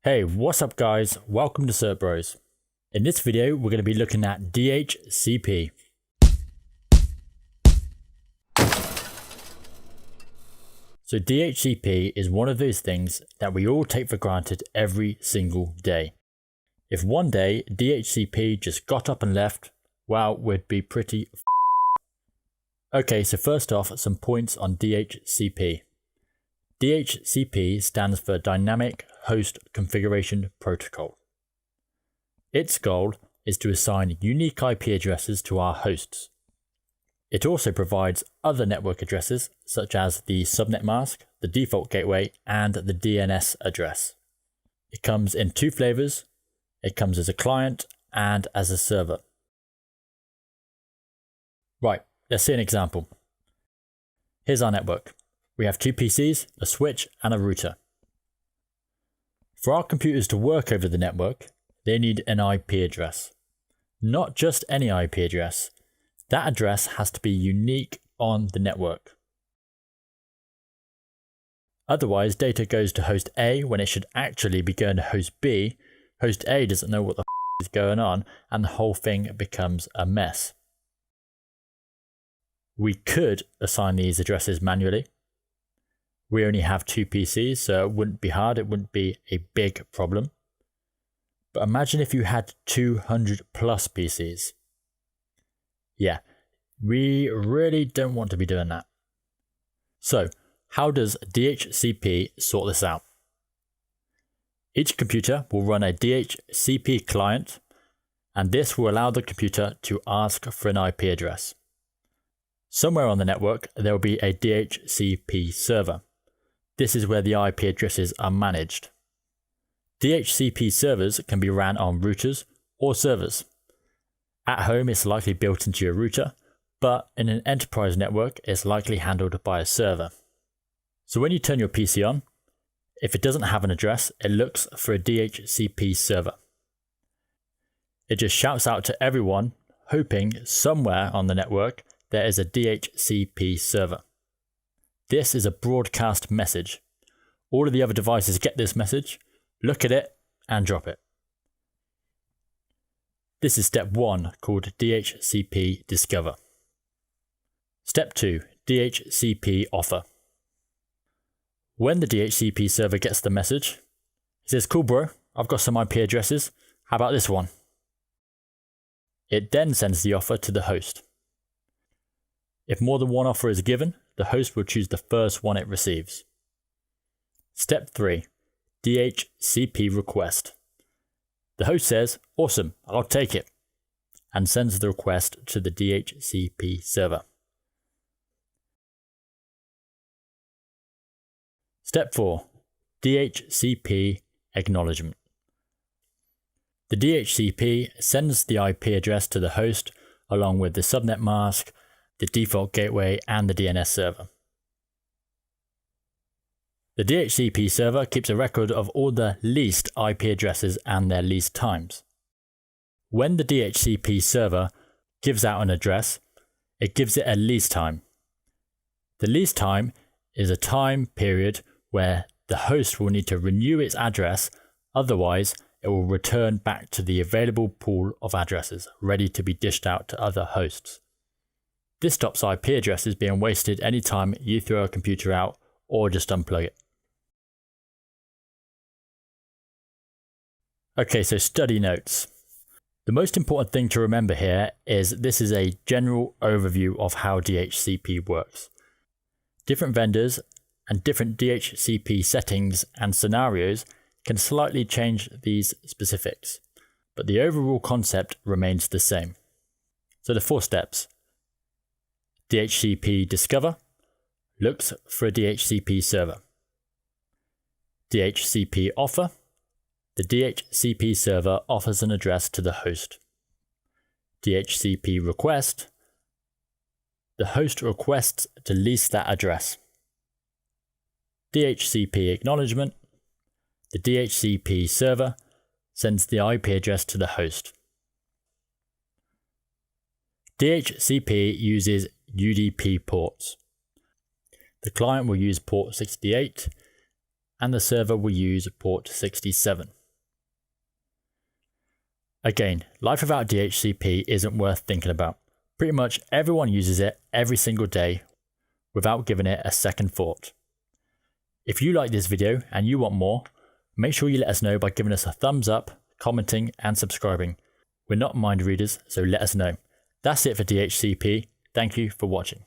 Hey, what's up guys? Welcome to Cert Bros. In this video, we're going to be looking at DHCP. So DHCP is one of those things that we all take for granted every single day. If one day DHCP just got up and left, well, we'd be pretty Okay, so first off, some points on DHCP. DHCP stands for Dynamic Host Configuration Protocol. Its goal is to assign unique IP addresses to our hosts. It also provides other network addresses such as the subnet mask, the default gateway, and the DNS address. It comes in two flavors. It comes as a client and as a server. Right, let's see an example. Here's our network. We have two PCs, a switch, and a router. For our computers to work over the network, they need an IP address. Not just any IP address. That address has to be unique on the network. Otherwise, data goes to host A when it should actually be going to host B. Host A doesn't know what the is going on, and the whole thing becomes a mess. We could assign these addresses manually. We only have two PCs, so it wouldn't be hard, it wouldn't be a big problem. But imagine if you had 200 plus PCs. Yeah, we really don't want to be doing that. So, how does DHCP sort this out? Each computer will run a DHCP client, and this will allow the computer to ask for an IP address. Somewhere on the network, there will be a DHCP server. This is where the IP addresses are managed. DHCP servers can be ran on routers or servers. At home, it's likely built into your router, but in an enterprise network, it's likely handled by a server. So when you turn your PC on, if it doesn't have an address, it looks for a DHCP server. It just shouts out to everyone, hoping somewhere on the network there is a DHCP server. This is a broadcast message. All of the other devices get this message, look at it, and drop it. This is step 1, called DHCP Discover. Step 2, DHCP Offer. When the DHCP server gets the message, it says, "Cool bro, I've got some IP addresses, how about this one?" It then sends the offer to the host. If more than one offer is given, the host will choose the first one it receives. Step 3, DHCP Request. The host says, "Awesome, I'll take it," and sends the request to the DHCP server. Step 4, DHCP Acknowledgement. The DHCP sends the IP address to the host along with the subnet mask, the default gateway, and the DNS server. The DHCP server keeps a record of all the leased IP addresses and their leased times. When the DHCP server gives out an address, it gives it a lease time. The lease time is a time period where the host will need to renew its address, otherwise it will return back to the available pool of addresses ready to be dished out to other hosts. This stops IP addresses being wasted anytime you throw a computer out or just unplug it. Okay, so study notes. The most important thing to remember here is this is a general overview of how DHCP works. Different vendors and different DHCP settings and scenarios can slightly change these specifics, but the overall concept remains the same. So the 4 steps. DHCP Discover looks for a DHCP server. DHCP Offer. The DHCP server offers an address to the host. DHCP Request. The host requests to lease that address. DHCP Acknowledgement. The DHCP server sends the IP address to the host. DHCP uses UDP ports. The client will use port 68 and the server will use port 67. Again, life without DHCP isn't worth thinking about. Pretty much everyone uses it every single day without giving it a second thought. If you like this video and you want more, make sure you let us know by giving us a thumbs up, commenting and subscribing. We're not mind readers, so let us know. That's it for DHCP. Thank you for watching.